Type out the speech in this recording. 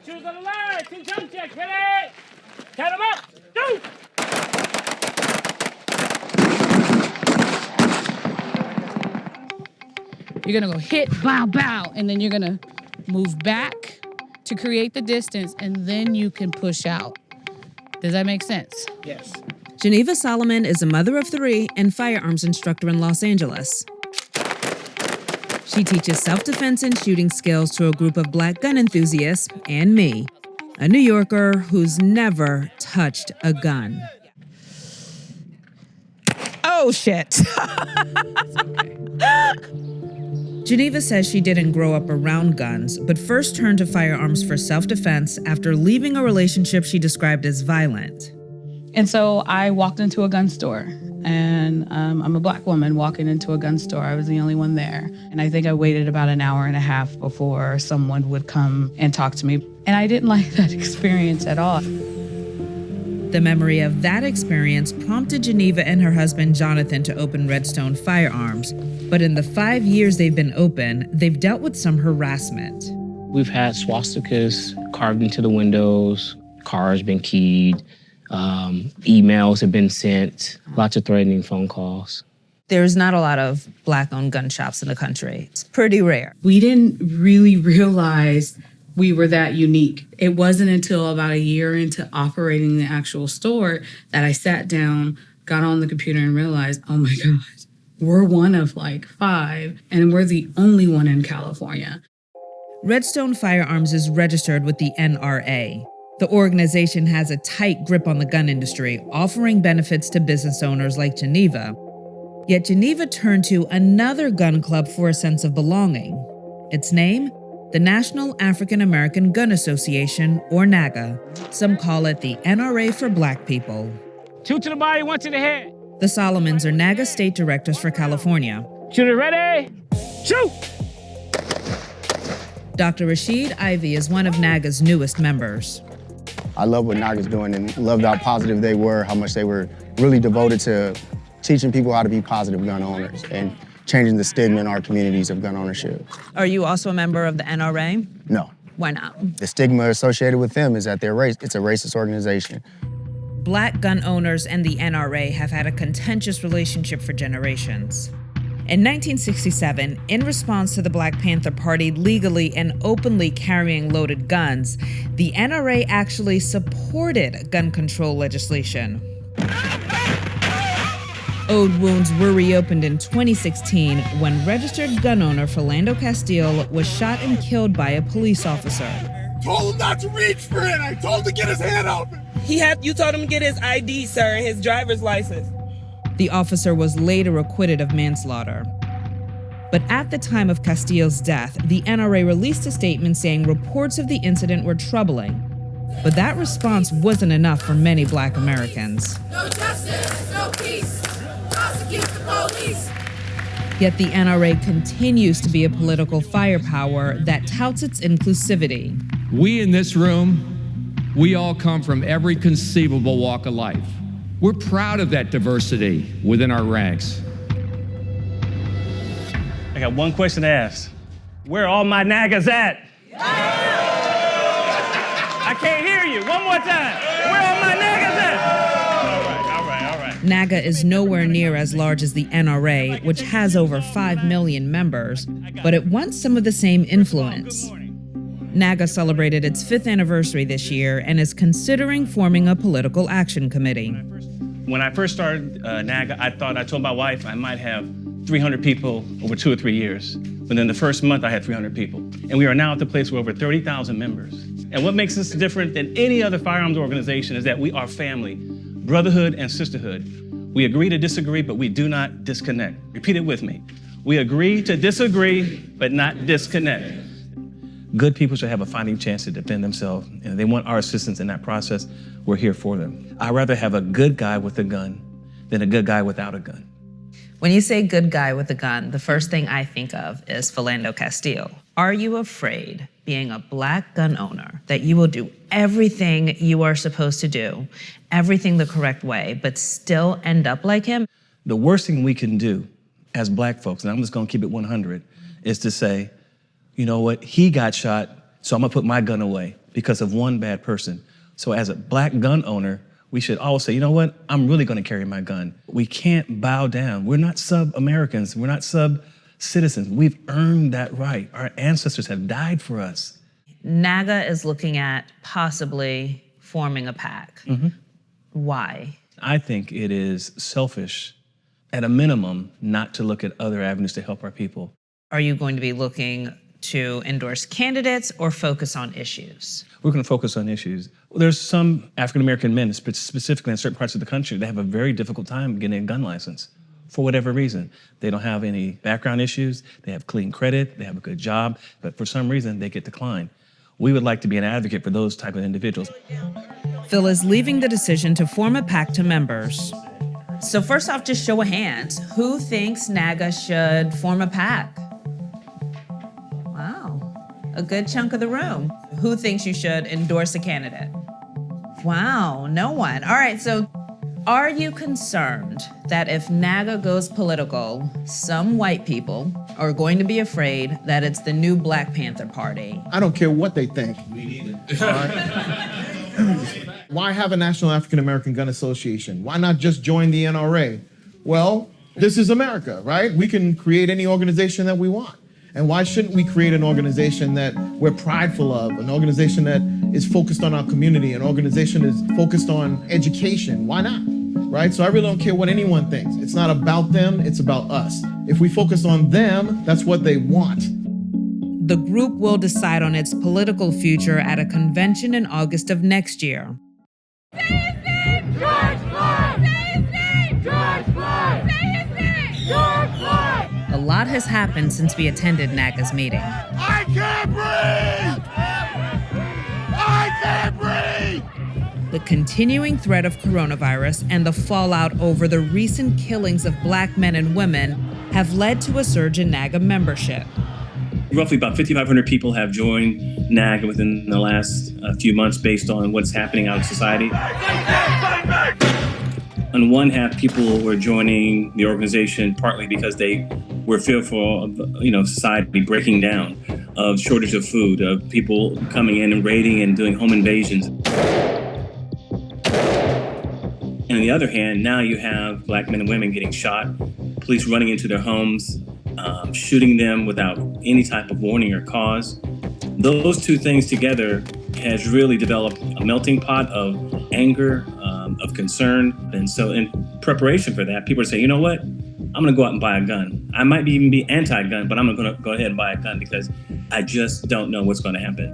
Shoes on the line. 2 jump checks. Ready? Count them up. Do. You're gonna go hit, bow, bow, and then you're gonna move back to create the distance, and then you can push out. Does that make sense? Yes. Geneva Solomon is a mother of 3 and firearms instructor in Los Angeles. She teaches self-defense and shooting skills to a group of Black gun enthusiasts and me, a New Yorker who's never touched a gun. Oh, shit. Geneva says she didn't grow up around guns, but first turned to firearms for self-defense after leaving a relationship she described as violent. And so I walked into a gun store, and I'm a Black woman walking into a gun store. I was the only one there. And I think I waited about an hour and a half before someone would come and talk to me. And I didn't like that experience at all. The memory of that experience prompted Geneva and her husband Jonathan to open Redstone Firearms. But in the 5 years they've been open, they've dealt with some harassment. We've had swastikas carved into the windows, cars been keyed, emails have been sent, lots of threatening phone calls. There's not a lot of Black-owned gun shops in the country. It's pretty rare. We didn't really realize we were that unique. It wasn't until about a year into operating the actual store that I sat down, got on the computer, and realized, oh my God, we're one of like 5, and we're the only one in California. Redstone Firearms is registered with the NRA. The organization has a tight grip on the gun industry, offering benefits to business owners like Geneva. Yet Geneva turned to another gun club for a sense of belonging. Its name? The National African American Gun Association, or NAAGA. Some call it the NRA for Black people. 2 to the body, 1 to the head. The Solomons are NAAGA state directors for California. Shooter ready? Shoot! Dr. Rashid Ivy is one of NAAGA's newest members. I love what NAAGA's doing and loved how positive they were, how much they were really devoted to teaching people how to be positive gun owners and changing the stigma in our communities of gun ownership. Are you also a member of the NRA? No. Why not? The stigma associated with them is that they're it's a racist organization. Black gun owners and the NRA have had a contentious relationship for generations. In 1967, in response to the Black Panther Party legally and openly carrying loaded guns, the NRA actually supported gun control legislation. Old wounds were reopened in 2016 when registered gun owner Philando Castile was shot and killed by a police officer. Told him not to reach for it. I told him to get his hand out. You told him to get his ID, sir, and his driver's license. The officer was later acquitted of manslaughter. But at the time of Castile's death, the NRA released a statement saying reports of the incident were troubling. But that response wasn't enough for many Black Americans. No justice, no peace. Prosecute the police. Yet the NRA continues to be a political firepower that touts its inclusivity. We in this room, we all come from every conceivable walk of life. We're proud of that diversity within our ranks. I got one question to ask. Where are all my NAAGAs at? I can't hear you. One more time. Where are all my NAAGAs at? All right. NAAGA is nowhere near as large as the NRA, which has over 5 million members, but it wants some of the same influence. NAAGA celebrated its 5th anniversary this year and is considering forming a political action committee. When I first started NAAGA, I told my wife I might have 300 people over 2 or 3 years. Within the first month, I had 300 people. And we are now at the place where over 30,000 members. And what makes us different than any other firearms organization is that we are family, brotherhood and sisterhood. We agree to disagree, but we do not disconnect. Repeat it with me. We agree to disagree, but not disconnect. Good people should have a fighting chance to defend themselves, and if they want our assistance in that process, we're here for them. I'd rather have a good guy with a gun than a good guy without a gun. When you say good guy with a gun, the first thing I think of is Philando Castile. Are you afraid, being a Black gun owner, that you will do everything you are supposed to do, everything the correct way, but still end up like him? The worst thing we can do as Black folks, and I'm just gonna keep it 100, is to say, you know what, he got shot, so I'm gonna put my gun away. because of one bad person. So as a black gun owner, we should all say, you know what? I'm really going to carry my gun. We can't bow down. We're not sub-Americans. We're not sub-citizens. We've earned that right. Our ancestors have died for us. NAAGA is looking at possibly forming a PAC. Why? I think it is selfish, at a minimum, not to look at other avenues to help our people. Are you going to be looking to endorse candidates or focus on issues? We're going to focus on issues. There's some African-American men, specifically in certain parts of the country, that have a very difficult time getting a gun license for whatever reason. They don't have any background issues, they have clean credit, they have a good job, but for some reason they get declined. We would like to be an advocate for those type of individuals. Phil is leaving the decision to form a PAC to members. So first off, just show of hands. Who thinks NAAGA should form a PAC? A good chunk of the room. Who thinks you should endorse a candidate? Wow, no one. All right, so are you concerned that if NAAGA goes political, some white people are going to be afraid that it's the new Black Panther Party? I don't care what they think. Me neither. Why have a National African American Gun Association? Why not just join the NRA? Well, this is America, right? We can create any organization that we want. And why shouldn't we create an organization that we're prideful of, an organization that is focused on our community, an organization that is focused on education? Why not? Right? So I really don't care what anyone thinks. It's not about them, it's about us. If we focus on them, that's what they want. The group will decide on its political future at a convention in August of next year. Say his name, George Floyd! Say his name, George Floyd! Say his name, George Floyd! A lot has happened since we attended NAAGA's meeting. I can't breathe! I can't breathe! The continuing threat of coronavirus and the fallout over the recent killings of Black men and women have led to a surge in NAAGA membership. Roughly about 5,500 people have joined NAAGA within the last few months based on what's happening out in society. On one hand, people were joining the organization partly because they were fearful of, society breaking down, of shortage of food, of people coming in and raiding and doing home invasions. And on the other hand, now you have Black men and women getting shot, police running into their homes, shooting them without any type of warning or cause. Those two things together has really developed a melting pot of anger, of concern. And so in preparation for that, people are saying, you know what? I'm going to go out and buy a gun. I might even be anti-gun, but I'm going to go ahead and buy a gun because I just don't know what's going to happen.